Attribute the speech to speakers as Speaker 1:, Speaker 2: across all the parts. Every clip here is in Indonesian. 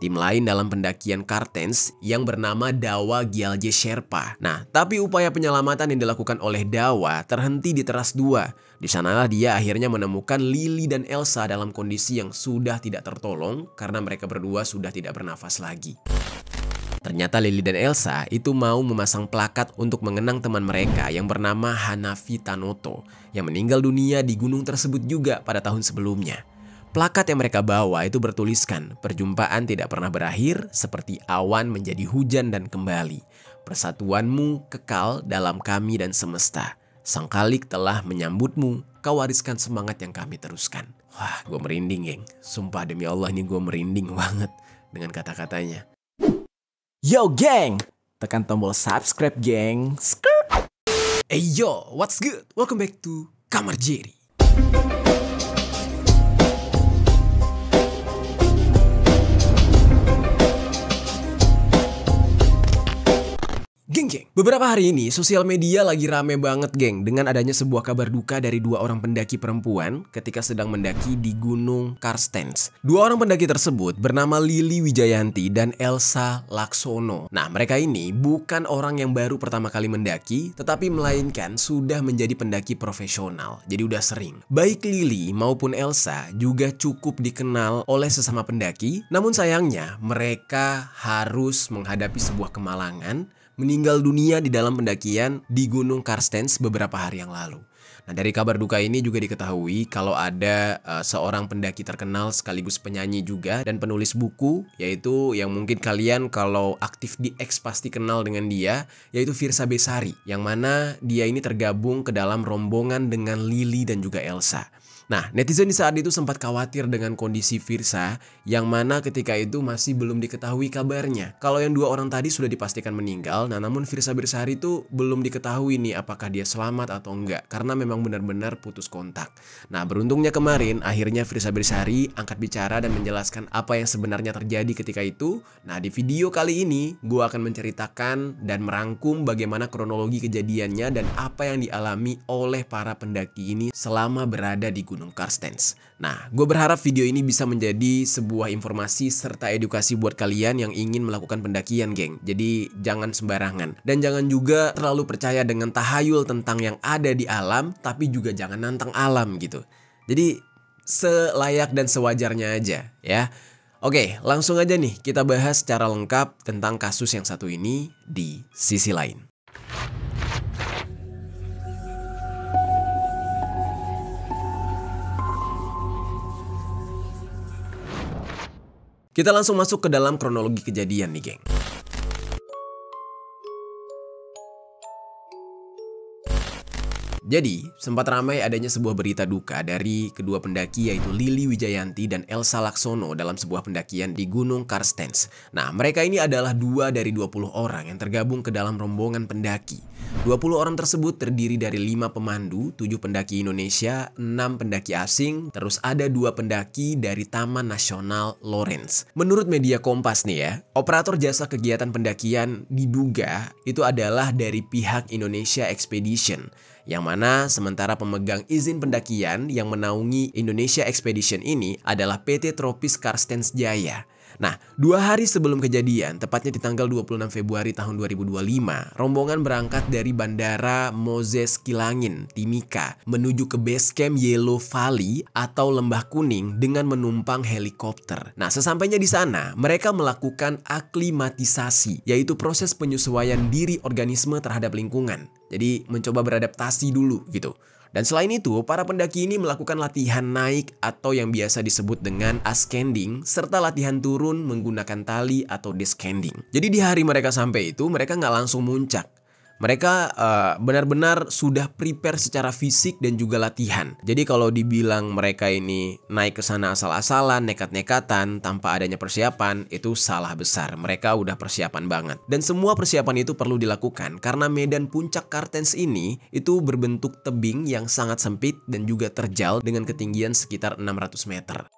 Speaker 1: tim lain dalam pendakian Kartens yang bernama Dawa Gyalje Sherpa. Nah, tapi upaya penyelamatan yang dilakukan oleh Dawa terhenti di teras 2. Di sanalah dia akhirnya menemukan Lily dan Elsa dalam kondisi yang sudah tidak tertolong karena mereka berdua sudah tidak bernafas lagi. Ternyata Lily dan Elsa itu mau memasang plakat untuk mengenang teman mereka yang bernama Hanafi Tanoto yang meninggal dunia di gunung tersebut juga pada tahun sebelumnya. Plakat yang mereka bawa itu bertuliskan, perjumpaan tidak pernah berakhir seperti awan menjadi hujan dan kembali. Persatuanmu kekal dalam kami dan semesta. Sang Khalik telah menyambutmu, kau wariskan semangat yang kami teruskan. Wah, gue merinding, geng. Sumpah demi Allah ini gue merinding banget dengan kata-katanya.
Speaker 2: Yo geng, tekan tombol subscribe geng.
Speaker 1: Hey yo, what's good? Welcome back to Kamar Jerry. Geng, beberapa hari ini sosial media lagi rame banget geng dengan adanya sebuah kabar duka dari 2 orang pendaki perempuan ketika sedang mendaki di Gunung Karstens. 2 orang pendaki tersebut bernama Lily Wijayanti dan Elsa Laksono. Nah, mereka ini bukan orang yang baru pertama kali mendaki, tetapi melainkan sudah menjadi pendaki profesional. Jadi udah sering. Baik Lily maupun Elsa juga cukup dikenal oleh sesama pendaki, namun sayangnya mereka harus menghadapi sebuah kemalangan, meninggal dunia di dalam pendakian di Gunung Karstens beberapa hari yang lalu. Nah, dari kabar duka ini juga diketahui kalau ada seorang pendaki terkenal sekaligus penyanyi juga dan penulis buku, yaitu yang mungkin kalian kalau aktif di X pasti kenal dengan dia, yaitu Firsa Besari, yang mana dia ini tergabung ke dalam rombongan dengan Lily dan juga Elsa. Nah, netizen di saat itu sempat khawatir dengan kondisi Firsa, yang mana ketika itu masih belum diketahui kabarnya. Kalau yang 2 orang tadi sudah dipastikan meninggal, nah namun Firsa Besari itu belum diketahui nih apakah dia selamat atau enggak, karena memang benar-benar putus kontak. Nah, beruntungnya kemarin akhirnya Firsa Besari angkat bicara dan menjelaskan apa yang sebenarnya terjadi ketika itu. Nah, di video kali ini gue akan menceritakan dan merangkum bagaimana kronologi kejadiannya dan apa yang dialami oleh para pendaki ini selama berada di Gunung Karstens. Nah, gue berharap video ini bisa menjadi sebuah informasi serta edukasi buat kalian yang ingin melakukan pendakian, geng. Jadi jangan sembarangan dan jangan juga terlalu percaya dengan tahayul tentang yang ada di alam, tapi juga jangan nantang alam gitu. Jadi selayak dan sewajarnya aja ya. Oke, langsung aja nih kita bahas secara lengkap tentang kasus yang satu ini di sisi lain. Kita langsung masuk ke dalam kronologi kejadian nih, geng. Jadi, sempat ramai adanya sebuah berita duka dari kedua pendaki yaitu Lily Wijayanti dan Elsa Laksono dalam sebuah pendakian di Gunung Karstens. Nah, mereka ini adalah 2 dari 20 orang yang tergabung ke dalam rombongan pendaki. 20 orang tersebut terdiri dari 5 pemandu, 7 pendaki Indonesia, 6 pendaki asing, terus ada 2 pendaki dari Taman Nasional Lorentz. Menurut media Kompas nih ya, operator jasa kegiatan pendakian diduga itu adalah dari pihak Indonesia Expedition, yang mana sementara pemegang izin pendakian yang menaungi Indonesia Expedition ini adalah PT Tropis Karstens Jaya. Nah, 2 hari sebelum kejadian, tepatnya di tanggal 26 Februari tahun 2025, rombongan berangkat dari Bandara Moses Kilangin, Timika, menuju ke base camp Yellow Valley atau Lembah Kuning dengan menumpang helikopter. Nah, sesampainya di sana, mereka melakukan aklimatisasi, yaitu proses penyesuaian diri organisme terhadap lingkungan. Jadi, mencoba beradaptasi dulu gitu. Dan selain itu, para pendaki ini melakukan latihan naik atau yang biasa disebut dengan ascending, serta latihan turun menggunakan tali atau descending. Jadi di hari mereka sampai itu, mereka nggak langsung muncak. Mereka benar-benar sudah prepare secara fisik dan juga latihan. Jadi kalau dibilang mereka ini naik ke sana asal-asalan, nekat-nekatan, tanpa adanya persiapan, itu salah besar. Mereka udah persiapan banget. Dan semua persiapan itu perlu dilakukan karena medan puncak Kartens ini itu berbentuk tebing yang sangat sempit dan juga terjal dengan ketinggian sekitar 600 meter.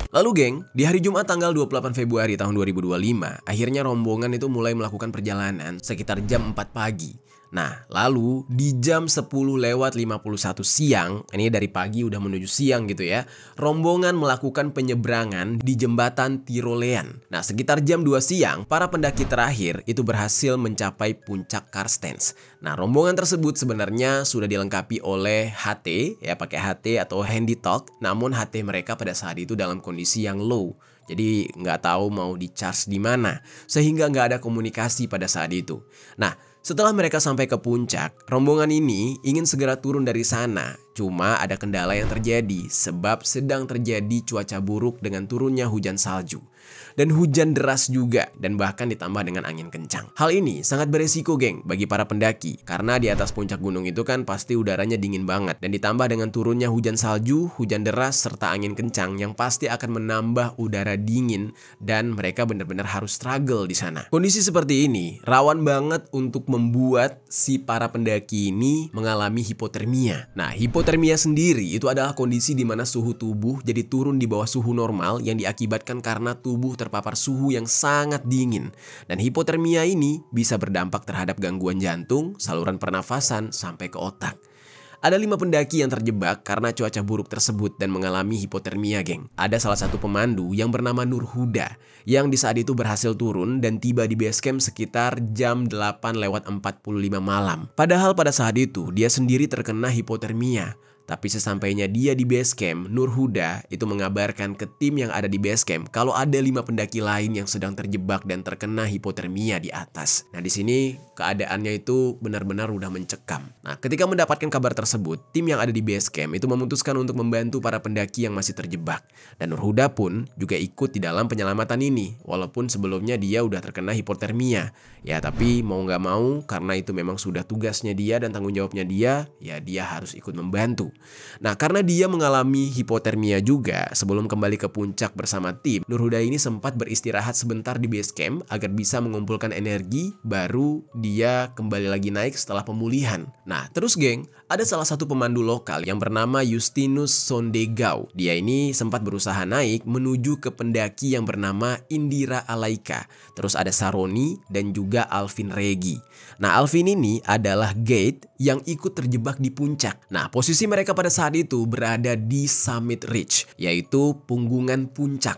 Speaker 1: Lalu geng, di hari Jumat tanggal 28 Februari tahun 2025, akhirnya rombongan itu mulai melakukan perjalanan sekitar jam 4 pagi. Nah, lalu di jam 10:51 siang, ini dari pagi udah menuju siang gitu ya, rombongan melakukan penyeberangan di jembatan Tyrolean. Nah, sekitar jam 2 siang, para pendaki terakhir itu berhasil mencapai puncak Carstens. Nah, rombongan tersebut sebenarnya sudah dilengkapi oleh HT, ya pakai HT atau handy talk, namun HT mereka pada saat itu dalam kondisi yang low. Jadi nggak tahu mau di-charge di mana, sehingga nggak ada komunikasi pada saat itu. Nah, setelah mereka sampai ke puncak, rombongan ini ingin segera turun dari sana. Cuma ada kendala yang terjadi sebab sedang terjadi cuaca buruk dengan turunnya hujan salju. Dan hujan deras juga dan bahkan ditambah dengan angin kencang. Hal ini sangat beresiko geng bagi para pendaki. Karena di atas puncak gunung itu kan pasti udaranya dingin banget. Dan ditambah dengan turunnya hujan salju, hujan deras serta angin kencang yang pasti akan menambah udara dingin. Dan mereka benar-benar harus struggle di sana. Kondisi seperti ini rawan banget untuk membuat si para pendaki ini mengalami hipotermia. Nah, hipotermia sendiri itu adalah kondisi di mana suhu tubuh jadi turun di bawah suhu normal yang diakibatkan karena tubuh terpapar suhu yang sangat dingin. Dan hipotermia ini bisa berdampak terhadap gangguan jantung, saluran pernafasan, sampai ke otak. Ada 5 pendaki yang terjebak karena cuaca buruk tersebut dan mengalami hipotermia geng. Ada salah satu pemandu yang bernama Nur Huda yang di saat itu berhasil turun dan tiba di base camp sekitar jam 8:45 malam. Padahal pada saat itu dia sendiri terkena hipotermia. Tapi sesampainya dia di base camp, Nur Huda itu mengabarkan ke tim yang ada di base camp kalau ada 5 pendaki lain yang sedang terjebak dan terkena hipotermia di atas. Nah, di sini keadaannya itu benar-benar udah mencekam. Nah, ketika mendapatkan kabar tersebut, tim yang ada di base camp itu memutuskan untuk membantu para pendaki yang masih terjebak. Dan Nur Huda pun juga ikut di dalam penyelamatan ini, walaupun sebelumnya dia udah terkena hipotermia. Ya, tapi mau nggak mau karena itu memang sudah tugasnya dia dan tanggung jawabnya dia, ya dia harus ikut membantu. Nah, karena dia mengalami hipotermia juga, sebelum kembali ke puncak bersama tim, Nur Huda ini sempat beristirahat sebentar di base camp agar bisa mengumpulkan energi, baru dia kembali lagi naik setelah pemulihan. Nah, terus geng, ada salah satu pemandu lokal yang bernama Justinus Sondegau. Dia ini sempat berusaha naik menuju ke pendaki yang bernama Indira Alaika. Terus ada Saroni dan juga Alvin Regi. Nah, Alvin ini adalah guide yang ikut terjebak di puncak. Nah, posisi mereka pada saat itu berada di Summit Ridge, yaitu punggungan puncak.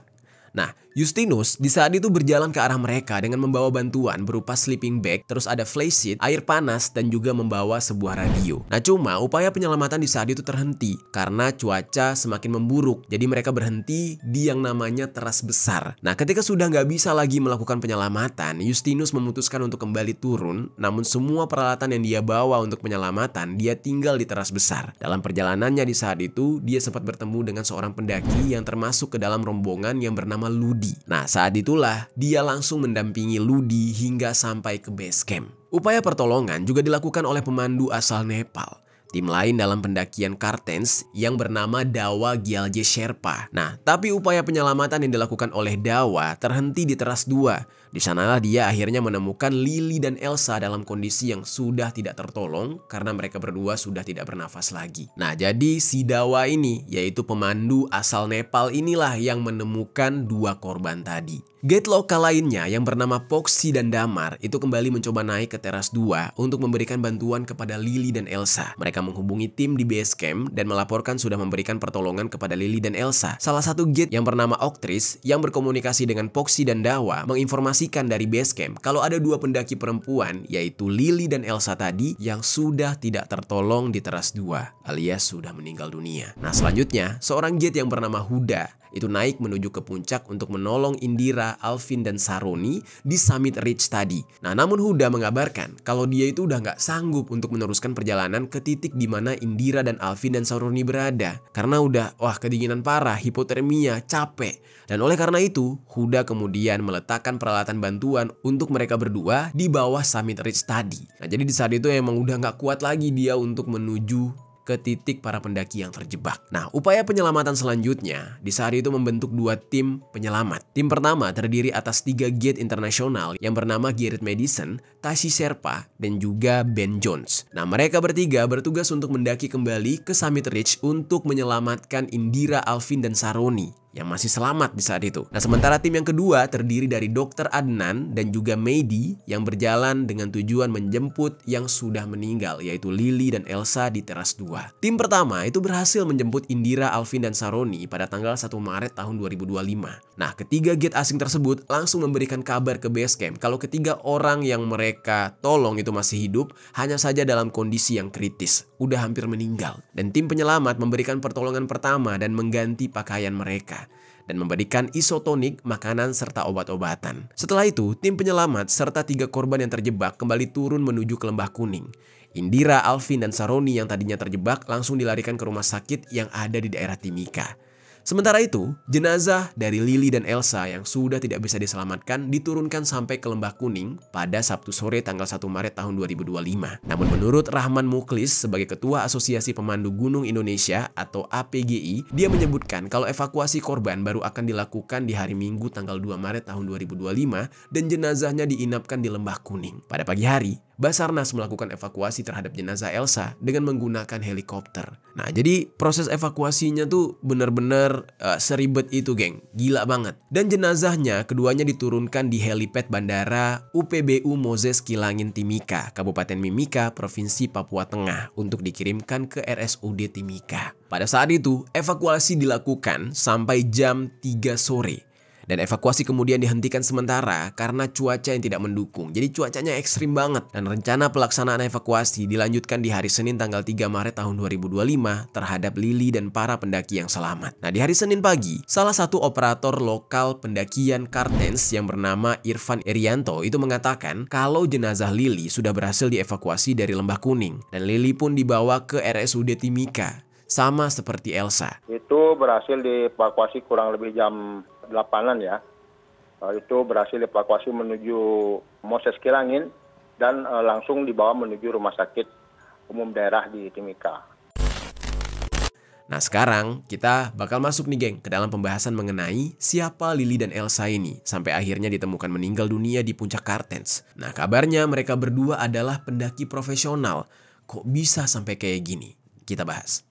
Speaker 1: Nah, Justinus di saat itu berjalan ke arah mereka dengan membawa bantuan berupa sleeping bag, terus ada flashlight, air panas, dan juga membawa sebuah radio. Nah, cuma upaya penyelamatan di saat itu terhenti karena cuaca semakin memburuk. Jadi mereka berhenti di yang namanya teras besar. Nah, ketika sudah nggak bisa lagi melakukan penyelamatan, Justinus memutuskan untuk kembali turun. Namun semua peralatan yang dia bawa untuk penyelamatan, dia tinggal di teras besar. Dalam perjalanannya di saat itu, dia sempat bertemu dengan seorang pendaki yang termasuk ke dalam rombongan yang bernama Ludi. Nah, saat itulah dia langsung mendampingi Ludi hingga sampai ke base camp. Upaya pertolongan juga dilakukan oleh pemandu asal Nepal. Tim lain dalam pendakian Carstens yang bernama Dawa Gyalje Sherpa. Nah, tapi upaya penyelamatan yang dilakukan oleh Dawa terhenti di teras 2. Di sanalah dia akhirnya menemukan Lily dan Elsa dalam kondisi yang sudah tidak tertolong karena mereka berdua sudah tidak bernafas lagi. Nah, jadi si Dawa ini, yaitu pemandu asal Nepal inilah yang menemukan 2 korban tadi. Guide lokal lainnya yang bernama Poxy dan Damar itu kembali mencoba naik ke teras 2 untuk memberikan bantuan kepada Lily dan Elsa. Mereka menghubungi tim di base camp dan melaporkan sudah memberikan pertolongan kepada Lily dan Elsa. Salah satu guide yang bernama Octris yang berkomunikasi dengan Poxy dan Dawa menginformasikan dari base camp kalau ada 2 pendaki perempuan, yaitu Lily dan Elsa tadi, yang sudah tidak tertolong di teras 2 alias sudah meninggal dunia. Nah, selanjutnya seorang guide yang bernama Huda itu naik menuju ke puncak untuk menolong Indira, Alvin, dan Saroni di Summit Ridge tadi. Nah, namun Huda mengabarkan kalau dia itu udah nggak sanggup untuk meneruskan perjalanan ke titik di mana Indira dan Alvin dan Saroni berada. Karena udah, kedinginan parah, hipotermia, capek. Dan oleh karena itu, Huda kemudian meletakkan peralatan bantuan untuk mereka berdua di bawah Summit Ridge tadi. Nah, jadi di saat itu emang udah nggak kuat lagi dia untuk menuju ke titik para pendaki yang terjebak. Nah, upaya penyelamatan selanjutnya di saat itu membentuk 2 tim penyelamat. Tim pertama terdiri atas 3 guide internasional yang bernama Gerrit Madison, Tashi Sherpa, dan juga Ben Jones. Nah, mereka bertiga bertugas untuk mendaki kembali ke Summit Ridge untuk menyelamatkan Indira, Alvin, dan Saroni. yang masih selamat di saat itu. Nah, sementara tim yang kedua terdiri dari Dr. Adnan dan juga Mehdi yang berjalan dengan tujuan menjemput yang sudah meninggal, yaitu Lily dan Elsa di teras 2. Tim pertama itu berhasil menjemput Indira, Alvin, dan Saroni pada tanggal 1 Maret tahun 2025. Nah, ketiga gate asing tersebut langsung memberikan kabar ke base camp kalau ketiga orang yang mereka tolong itu masih hidup, hanya saja dalam kondisi yang kritis, udah hampir meninggal. Dan tim penyelamat memberikan pertolongan pertama dan mengganti pakaian mereka dan memberikan isotonik, makanan, serta obat-obatan. Setelah itu, tim penyelamat serta 3 korban yang terjebak kembali turun menuju ke Lembah Kuning. Indira, Alvin, dan Saroni yang tadinya terjebak langsung dilarikan ke rumah sakit yang ada di daerah Timika. Sementara itu, jenazah dari Lily dan Elsa yang sudah tidak bisa diselamatkan diturunkan sampai ke Lembah Kuning pada Sabtu sore tanggal 1 Maret tahun 2025. Namun menurut Rahman Muklis sebagai Ketua Asosiasi Pemandu Gunung Indonesia atau APGI, dia menyebutkan kalau evakuasi korban baru akan dilakukan di hari Minggu tanggal 2 Maret tahun 2025 dan jenazahnya diinapkan di Lembah Kuning. Pada pagi hari, Basarnas melakukan evakuasi terhadap jenazah Elsa dengan menggunakan helikopter. Nah, jadi proses evakuasinya tuh bener-bener seribet itu, geng. Gila banget. Dan jenazahnya keduanya diturunkan di helipad Bandara UPBU Moses Kilangin Timika, Kabupaten Mimika, Provinsi Papua Tengah untuk dikirimkan ke RSUD Timika. Pada saat itu, evakuasi dilakukan sampai jam 3 sore. Dan evakuasi kemudian dihentikan sementara karena cuaca yang tidak mendukung. Jadi cuacanya ekstrim banget. Dan rencana pelaksanaan evakuasi dilanjutkan di hari Senin tanggal 3 Maret tahun 2025 terhadap Lily dan para pendaki yang selamat. Nah, di hari Senin pagi, salah satu operator lokal pendakian Kartens yang bernama Irfan Erianto itu mengatakan kalau jenazah Lily sudah berhasil dievakuasi dari Lembah Kuning. Dan Lily pun dibawa ke RSUD Timika, sama seperti Elsa.
Speaker 3: Itu berhasil dievakuasi kurang lebih jam 8-an ya. Itu berhasil dievakuasi menuju Moses Kilangin dan langsung dibawa menuju rumah sakit umum daerah di Timika.
Speaker 1: Nah, sekarang kita bakal masuk nih, geng, ke dalam pembahasan mengenai siapa Lily dan Elsa ini sampai akhirnya ditemukan meninggal dunia di puncak Kartens. Nah, kabarnya mereka berdua adalah pendaki profesional. Kok bisa sampai kayak gini? Kita bahas.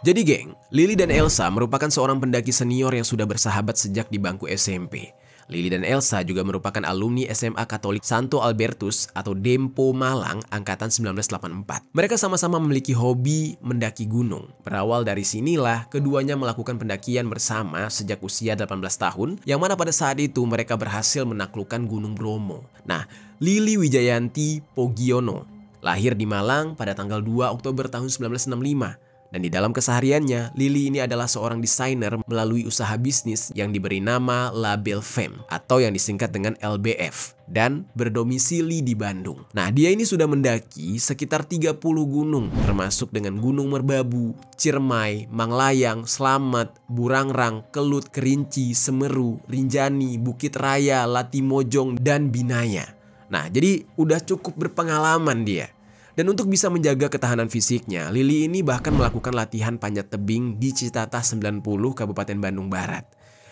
Speaker 1: Jadi, geng, Lily dan Elsa merupakan seorang pendaki senior yang sudah bersahabat sejak di bangku SMP. Lily dan Elsa juga merupakan alumni SMA Katolik Santo Albertus atau Dempo Malang angkatan 1984. Mereka sama-sama memiliki hobi mendaki gunung. Berawal dari sinilah keduanya melakukan pendakian bersama sejak usia 18 tahun, yang mana pada saat itu mereka berhasil menaklukkan Gunung Bromo. Nah, Lily Wijayanti Pogiono lahir di Malang pada tanggal 2 Oktober tahun 1965. Dan di dalam kesehariannya, Lily ini adalah seorang desainer melalui usaha bisnis yang diberi nama Label Femme atau yang disingkat dengan LBF dan berdomisili di Bandung. Nah, dia ini sudah mendaki sekitar 30 gunung termasuk dengan Gunung Merbabu, Ciremai, Manglayang, Slamet, Burangrang, Kelut, Kerinci, Semeru, Rinjani, Bukit Raya, Latimojong, dan Binaya. Nah, jadi udah cukup berpengalaman dia. Dan untuk bisa menjaga ketahanan fisiknya, Lily ini bahkan melakukan latihan panjat tebing di Citatah 90, Kabupaten Bandung Barat.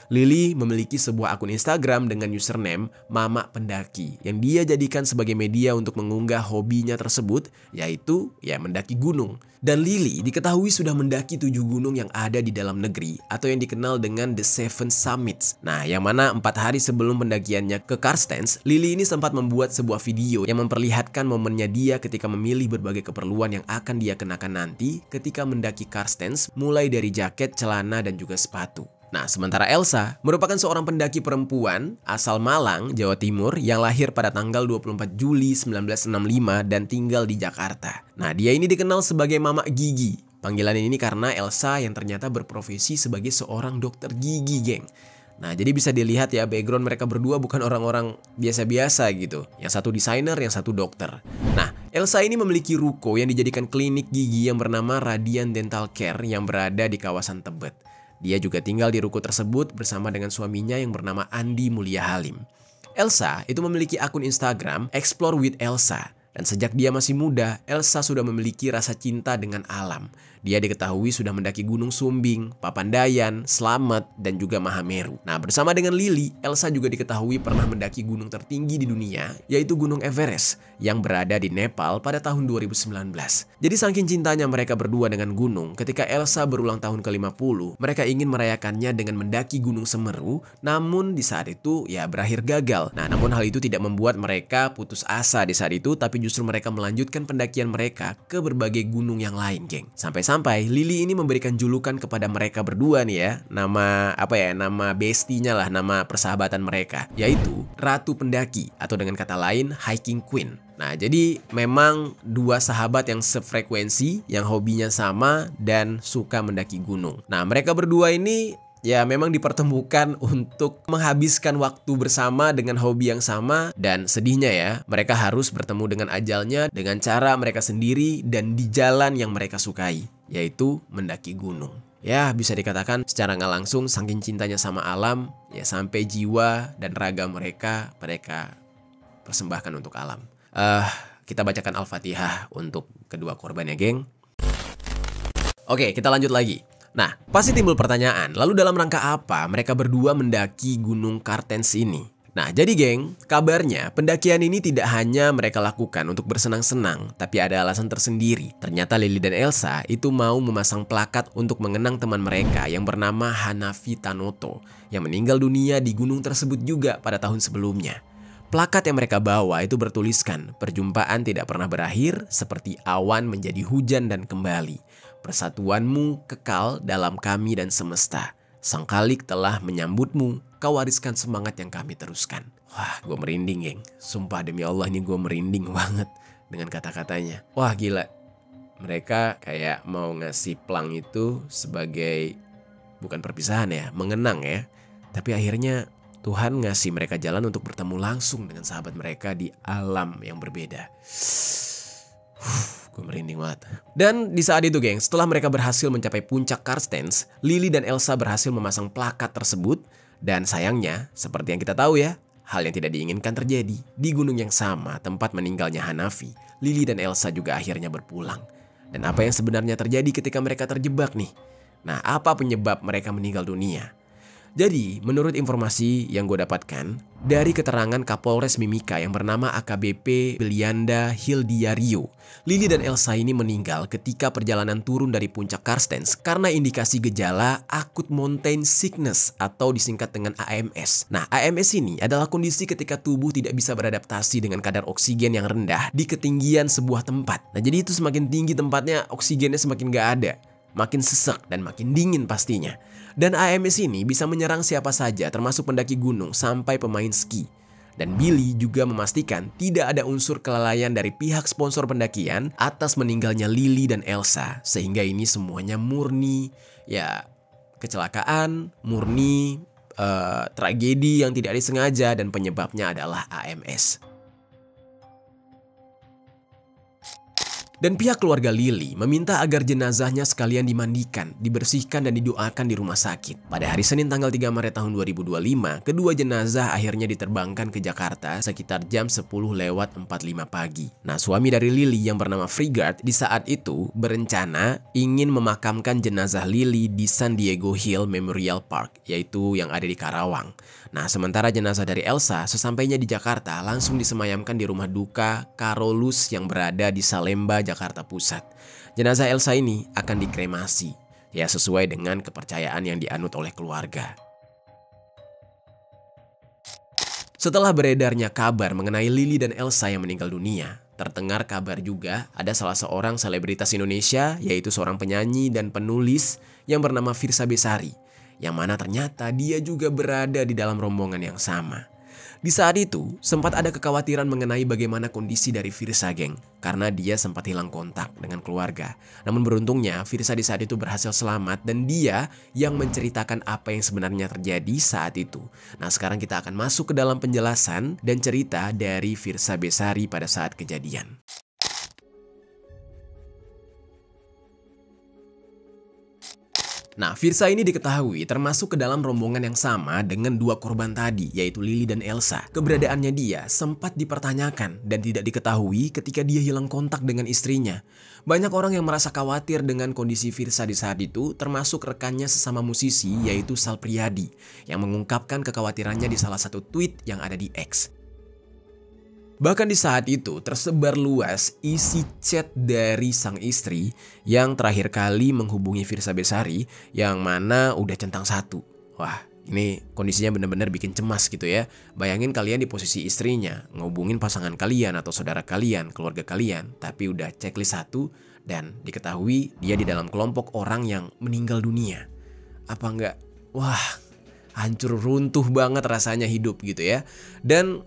Speaker 1: Lily memiliki sebuah akun Instagram dengan username Mama Pendaki yang dia jadikan sebagai media untuk mengunggah hobinya tersebut, yaitu mendaki gunung. Dan Lily diketahui sudah mendaki 7 gunung yang ada di dalam negeri atau yang dikenal dengan The Seven Summits. Nah, yang mana 4 hari sebelum pendakiannya ke Karstens, Lily ini sempat membuat sebuah video yang memperlihatkan momennya dia ketika memilih berbagai keperluan yang akan dia kenakan nanti ketika mendaki Karstens, mulai dari jaket, celana, dan juga sepatu. Nah, sementara Elsa merupakan seorang pendaki perempuan asal Malang, Jawa Timur yang lahir pada tanggal 24 Juli 1965 dan tinggal di Jakarta. Nah, dia ini dikenal sebagai Mama Gigi. Panggilan ini karena Elsa yang ternyata berprofesi sebagai seorang dokter gigi, geng. Nah, jadi bisa dilihat ya, background mereka berdua bukan orang-orang biasa-biasa gitu. Yang satu desainer, yang satu dokter. Nah, Elsa ini memiliki ruko yang dijadikan klinik gigi yang bernama Radian Dental Care yang berada di kawasan Tebet. Dia juga tinggal di ruko tersebut bersama dengan suaminya yang bernama Andi Mulia Halim. Elsa itu memiliki akun Instagram Explore with Elsa. Dan sejak dia masih muda, Elsa sudah memiliki rasa cinta dengan alam. Dia diketahui sudah mendaki Gunung Sumbing, Papandayan, Slamet, dan juga Mahameru. Nah, bersama dengan Lily, Elsa juga diketahui pernah mendaki gunung tertinggi di dunia, yaitu Gunung Everest, yang berada di Nepal pada tahun 2019. Jadi saking cintanya mereka berdua dengan gunung, ketika Elsa berulang tahun ke-50, mereka ingin merayakannya dengan mendaki Gunung Semeru, namun di saat itu ya berakhir gagal. Nah, namun hal itu tidak membuat mereka putus asa di saat itu, tapi justru mereka melanjutkan pendakian mereka ke berbagai gunung yang lain, geng. Sampai-sampai Lily ini memberikan julukan kepada mereka berdua nih ya, nama bestinya lah, nama persahabatan mereka, yaitu Ratu Pendaki atau dengan kata lain Hiking Queen. Nah, jadi memang dua sahabat yang sefrekuensi, yang hobinya sama dan suka mendaki gunung. Nah, mereka berdua ini ya memang dipertemukan untuk menghabiskan waktu bersama dengan hobi yang sama, dan sedihnya ya mereka harus bertemu dengan ajalnya dengan cara mereka sendiri dan di jalan yang mereka sukai, yaitu mendaki gunung. Ya bisa dikatakan secara nggak langsung saking cintanya sama alam ya sampai jiwa dan raga mereka persembahkan untuk alam. Kita bacakan Al-Fatihah untuk kedua korbannya, geng. Oke, kita lanjut lagi. Nah, pasti timbul pertanyaan, lalu dalam rangka apa mereka berdua mendaki Gunung Kartens ini? Nah, jadi geng, kabarnya pendakian ini tidak hanya mereka lakukan untuk bersenang-senang, tapi ada alasan tersendiri. Ternyata Lily dan Elsa itu mau memasang plakat untuk mengenang teman mereka yang bernama Hanafi Tanoto, yang meninggal dunia di gunung tersebut juga pada tahun sebelumnya. Plakat yang mereka bawa itu bertuliskan, perjumpaan tidak pernah berakhir, seperti awan menjadi hujan dan kembali. Persatuanmu kekal dalam kami dan semesta. Sang Khalik telah menyambutmu, kau wariskan semangat yang kami teruskan. Wah, gue merinding, geng. Sumpah demi Allah ini gue merinding banget dengan kata-katanya. Wah, gila. Mereka kayak mau ngasih plang itu sebagai, bukan perpisahan ya, mengenang ya. Tapi akhirnya Tuhan ngasih mereka jalan untuk bertemu langsung dengan sahabat mereka di alam yang berbeda. Gue merinding banget. Dan di saat itu, geng, setelah mereka berhasil mencapai puncak Karstens, Lily dan Elsa berhasil memasang plakat tersebut. Dan sayangnya, seperti yang kita tahu ya, hal yang tidak diinginkan terjadi. Di gunung yang sama tempat meninggalnya Hanafi, Lily dan Elsa juga akhirnya berpulang. Dan apa yang sebenarnya terjadi ketika mereka terjebak nih? Nah, apa penyebab mereka meninggal dunia? Jadi, menurut informasi yang gue dapatkan, dari keterangan Kapolres Mimika yang bernama AKBP Belianda Hildiario, Lily dan Elsa ini meninggal ketika perjalanan turun dari puncak Karstens karena indikasi gejala Acute Mountain Sickness atau disingkat dengan AMS. Nah, AMS ini adalah kondisi ketika tubuh tidak bisa beradaptasi dengan kadar oksigen yang rendah di ketinggian sebuah tempat. Nah, jadi itu semakin tinggi tempatnya, oksigennya semakin gak ada. Makin sesek dan makin dingin pastinya. Dan AMS ini bisa menyerang siapa saja termasuk pendaki gunung sampai pemain ski. Dan Billy juga memastikan tidak ada unsur kelalaian dari pihak sponsor pendakian atas meninggalnya Lily dan Elsa. Sehingga ini semuanya murni ya kecelakaan, murni tragedi yang tidak disengaja dan penyebabnya adalah AMS. Dan pihak keluarga Lily meminta agar jenazahnya sekalian dimandikan, dibersihkan dan didoakan di rumah sakit. Pada hari Senin tanggal 3 Maret tahun 2025, kedua jenazah akhirnya diterbangkan ke Jakarta sekitar jam 10:45 pagi. Nah, suami dari Lily yang bernama Frigard di saat itu berencana ingin memakamkan jenazah Lily di San Diego Hill Memorial Park, yaitu yang ada di Karawang. Nah, sementara jenazah dari Elsa sesampainya di Jakarta langsung disemayamkan di rumah duka Karolus yang berada di Salemba, Jakarta Pusat. Jenazah Elsa ini akan dikremasi, ya sesuai dengan kepercayaan yang dianut oleh keluarga. Setelah beredarnya kabar mengenai Lily dan Elsa yang meninggal dunia, terdengar kabar juga ada salah seorang selebritas Indonesia, yaitu seorang penyanyi dan penulis yang bernama Firsa Besari, yang mana ternyata dia juga berada di dalam rombongan yang sama. Di saat itu, sempat ada kekhawatiran mengenai bagaimana kondisi dari Firsa, geng, karena dia sempat hilang kontak dengan keluarga. Namun beruntungnya, Firsa di saat itu berhasil selamat dan dia yang menceritakan apa yang sebenarnya terjadi saat itu. Nah, sekarang kita akan masuk ke dalam penjelasan dan cerita dari Firsa Besari pada saat kejadian. Nah, Firsa ini diketahui termasuk ke dalam rombongan yang sama dengan dua korban tadi, yaitu Lily dan Elsa. Keberadaannya dia sempat dipertanyakan dan tidak diketahui ketika dia hilang kontak dengan istrinya. Banyak orang yang merasa khawatir dengan kondisi Firsa di saat itu, termasuk rekannya sesama musisi yaitu Sal Priadi, yang mengungkapkan kekhawatirannya di salah satu tweet yang ada di X. Bahkan di saat itu tersebar luas isi chat dari sang istri yang terakhir kali menghubungi Firsa Besari, yang mana udah centang satu. Wah, ini kondisinya benar-benar bikin cemas gitu ya. Bayangin kalian di posisi istrinya, ngehubungin pasangan kalian atau saudara kalian, keluarga kalian, tapi udah checklist satu dan diketahui dia di dalam kelompok orang yang meninggal dunia. Apa enggak? Wah, hancur runtuh banget rasanya hidup gitu ya. Dan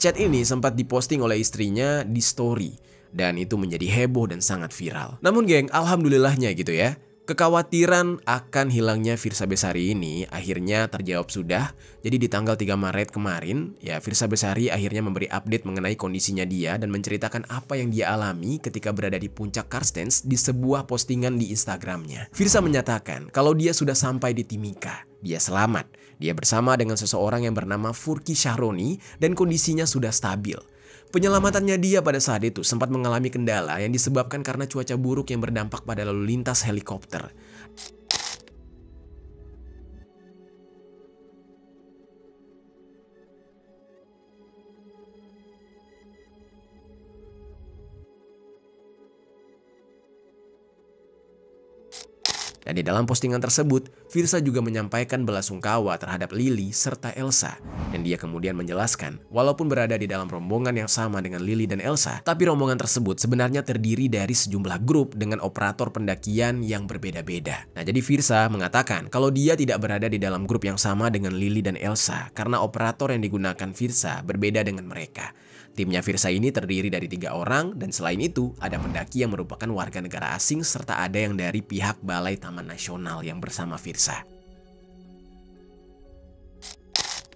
Speaker 1: chat ini sempat diposting oleh istrinya di story dan itu menjadi heboh dan sangat viral. Namun geng, alhamdulillahnya gitu ya, kekhawatiran akan hilangnya Firsa Besari ini akhirnya terjawab sudah. Jadi di tanggal 3 Maret kemarin, ya Firsa Besari akhirnya memberi update mengenai kondisinya dia dan menceritakan apa yang dia alami ketika berada di puncak Karstens di sebuah postingan di Instagramnya. Firsa menyatakan kalau dia sudah sampai di Timika. Dia selamat. Dia bersama dengan seseorang yang bernama Furki Shahroni dan kondisinya sudah stabil. Penyelamatannya dia pada saat itu sempat mengalami kendala yang disebabkan karena cuaca buruk yang berdampak pada lalu lintas helikopter. Dan di dalam postingan tersebut, Firsa juga menyampaikan belasungkawa terhadap Lily serta Elsa. Dan dia kemudian menjelaskan, walaupun berada di dalam rombongan yang sama dengan Lily dan Elsa, tapi rombongan tersebut sebenarnya terdiri dari sejumlah grup dengan operator pendakian yang berbeda-beda. Nah, jadi Firsa mengatakan kalau dia tidak berada di dalam grup yang sama dengan Lily dan Elsa karena operator yang digunakan Firsa berbeda dengan mereka. Timnya Firsa ini terdiri dari 3 orang dan selain itu ada pendaki yang merupakan warga negara asing serta ada yang dari pihak Balai Taman Nasional yang bersama Firsa.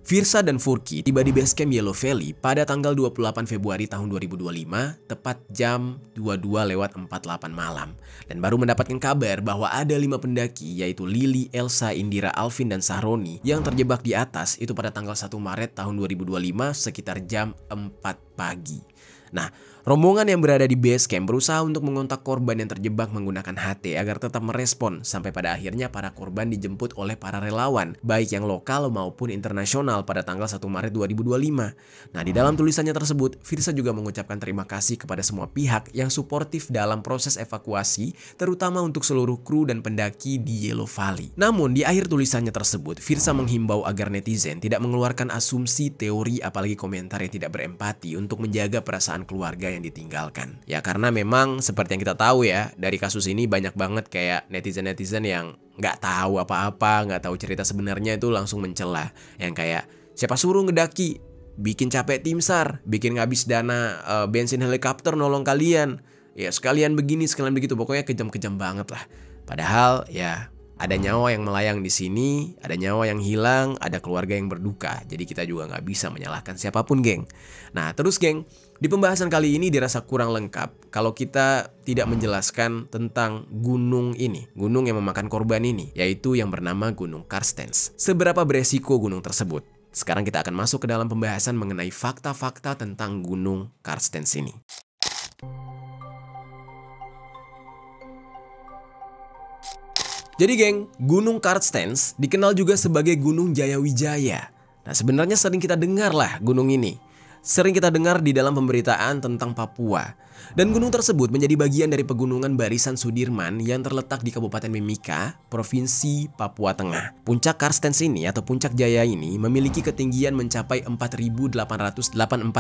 Speaker 1: Firsa dan Furki tiba di base camp Yellow Valley pada tanggal 28 Februari tahun 2025 tepat jam 22:48 malam dan baru mendapatkan kabar bahwa ada 5 pendaki yaitu Lily, Elsa, Indira, Alvin, dan Shahroni yang terjebak di atas itu pada tanggal 1 Maret tahun 2025 sekitar jam 4 pagi. Nah, rombongan yang berada di base camp berusaha untuk mengontak korban yang terjebak menggunakan HT agar tetap merespon sampai pada akhirnya para korban dijemput oleh para relawan baik yang lokal maupun internasional pada tanggal 1 Maret 2025. Nah, di dalam tulisannya tersebut, Firsa juga mengucapkan terima kasih kepada semua pihak yang suportif dalam proses evakuasi, terutama untuk seluruh kru dan pendaki di Yellow Valley. Namun, di akhir tulisannya tersebut, Firsa menghimbau agar netizen tidak mengeluarkan asumsi, teori, apalagi komentar yang tidak berempati untuk menjaga perasaan keluarga yang ditinggalkan. Ya karena memang seperti yang kita tahu ya, dari kasus ini banyak banget kayak netizen-netizen yang nggak tahu apa-apa, nggak tahu cerita sebenarnya itu langsung mencela. Yang kayak siapa suruh ngedaki, bikin capek tim SAR, bikin ngabis dana bensin helikopter nolong kalian. Ya sekalian begini, sekalian begitu, pokoknya kejam-kejam banget lah. Padahal ya ada nyawa yang melayang di sini, ada nyawa yang hilang, ada keluarga yang berduka. Jadi kita juga nggak bisa menyalahkan siapapun, geng. Nah, terus geng, di pembahasan kali ini dirasa kurang lengkap kalau kita tidak menjelaskan tentang gunung ini, gunung yang memakan korban ini, yaitu yang bernama Gunung Karstens. Seberapa beresiko gunung tersebut? Sekarang kita akan masuk ke dalam pembahasan mengenai fakta-fakta tentang Gunung Karstens ini. Jadi geng, Gunung Karstens dikenal juga sebagai Gunung Jayawijaya. Nah sebenarnya sering kita dengar lah gunung ini. Sering kita dengar di dalam pemberitaan tentang Papua. Dan gunung tersebut menjadi bagian dari pegunungan Barisan Sudirman yang terletak di Kabupaten Mimika, Provinsi Papua Tengah. Puncak Karstens ini atau Puncak Jaya ini memiliki ketinggian mencapai 4.884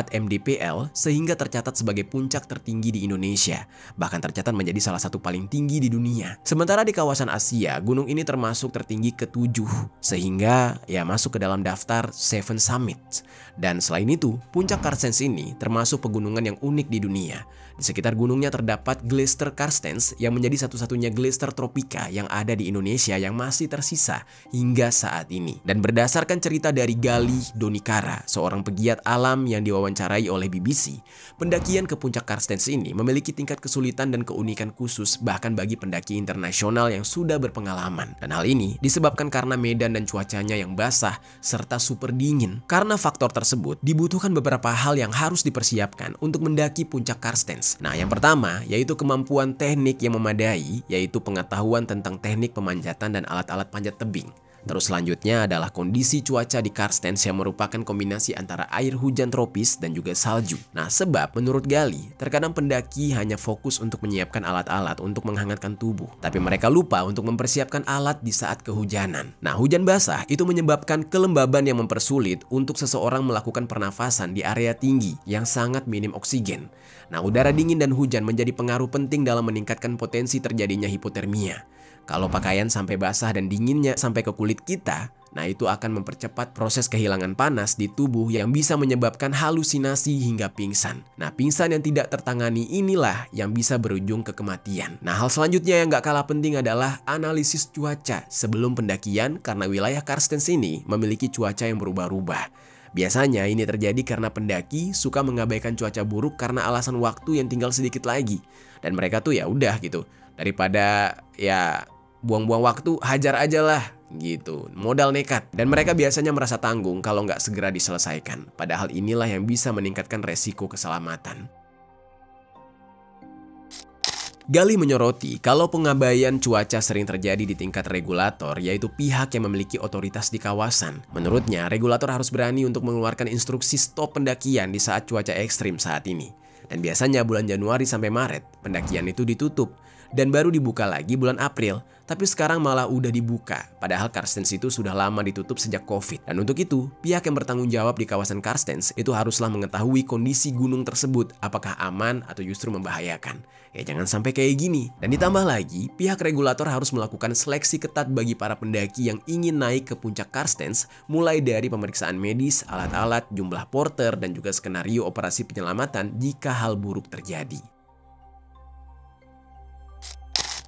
Speaker 1: mdpl sehingga tercatat sebagai puncak tertinggi di Indonesia. Bahkan tercatat menjadi salah satu paling tinggi di dunia. Sementara di kawasan Asia, gunung ini termasuk tertinggi ke-7 sehingga ya masuk ke dalam daftar Seven Summits. Dan selain itu, puncak puncak Carstens ini termasuk pegunungan yang unik di dunia. Di sekitar gunungnya terdapat Gletser Carstens yang menjadi satu-satunya gletser tropika yang ada di Indonesia yang masih tersisa hingga saat ini. Dan berdasarkan cerita dari Gali Donikara, seorang pegiat alam yang diwawancarai oleh BBC, pendakian ke puncak Carstens ini memiliki tingkat kesulitan dan keunikan khusus bahkan bagi pendaki internasional yang sudah berpengalaman. Dan hal ini disebabkan karena medan dan cuacanya yang basah serta super dingin. Karena faktor tersebut, dibutuhkan beberapa hal yang harus dipersiapkan untuk mendaki puncak Carstens. Nah, yang pertama yaitu kemampuan teknik yang memadai, yaitu pengetahuan tentang teknik pemanjatan dan alat-alat panjat tebing. Terus selanjutnya adalah kondisi cuaca di Carstens yang merupakan kombinasi antara air hujan tropis dan juga salju. Nah, sebab menurut Gali, terkadang pendaki hanya fokus untuk menyiapkan alat-alat untuk menghangatkan tubuh, tapi mereka lupa untuk mempersiapkan alat di saat kehujanan. Nah, hujan basah itu menyebabkan kelembaban yang mempersulit untuk seseorang melakukan pernafasan di area tinggi yang sangat minim oksigen. Nah, udara dingin dan hujan menjadi pengaruh penting dalam meningkatkan potensi terjadinya hipotermia. Kalau pakaian sampai basah dan dinginnya sampai ke kulit kita, nah itu akan mempercepat proses kehilangan panas di tubuh yang bisa menyebabkan halusinasi hingga pingsan. Nah, pingsan yang tidak tertangani inilah yang bisa berujung ke kematian. Nah, hal selanjutnya yang gak kalah penting adalah analisis cuaca sebelum pendakian karena wilayah Carstens ini memiliki cuaca yang berubah-ubah. Biasanya ini terjadi karena pendaki suka mengabaikan cuaca buruk karena alasan waktu yang tinggal sedikit lagi. Dan mereka tuh ya udah gitu, daripada ya buang-buang waktu, hajar aja lah gitu, modal nekat. Dan mereka biasanya merasa tanggung kalau nggak segera diselesaikan. Padahal inilah yang bisa meningkatkan resiko keselamatan. Gali menyoroti kalau pengabaian cuaca sering terjadi di tingkat regulator, yaitu pihak yang memiliki otoritas di kawasan. Menurutnya, regulator harus berani untuk mengeluarkan instruksi stop pendakian di saat cuaca ekstrim saat ini. Dan biasanya bulan Januari sampai Maret, pendakian itu ditutup. Dan baru dibuka lagi bulan April, tapi sekarang malah udah dibuka. Padahal Carstens itu sudah lama ditutup sejak COVID. Dan untuk itu, pihak yang bertanggung jawab di kawasan Carstens itu haruslah mengetahui kondisi gunung tersebut, apakah aman atau justru membahayakan. Ya jangan sampai kayak gini. Dan ditambah lagi, pihak regulator harus melakukan seleksi ketat bagi para pendaki yang ingin naik ke puncak Carstens, mulai dari pemeriksaan medis, alat-alat, jumlah porter, dan juga skenario operasi penyelamatan jika hal buruk terjadi.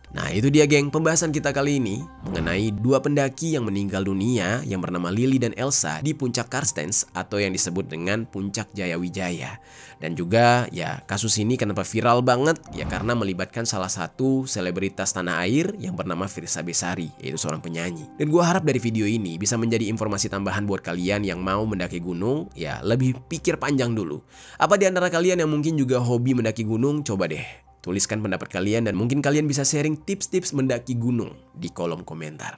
Speaker 1: Nah, itu dia geng, pembahasan kita kali ini mengenai dua pendaki yang meninggal dunia yang bernama Lily dan Elsa di puncak Carstens atau yang disebut dengan puncak Jayawijaya. Dan juga ya kasus ini kenapa viral banget ya karena melibatkan salah satu selebritas tanah air yang bernama Firsa Besari, yaitu seorang penyanyi. Dan gua harap dari video ini bisa menjadi informasi tambahan buat kalian yang mau mendaki gunung, ya lebih pikir panjang dulu. Apa di antara kalian yang mungkin juga hobi mendaki gunung? Coba deh tuliskan pendapat kalian dan mungkin kalian bisa sharing tips-tips mendaki gunung di kolom komentar.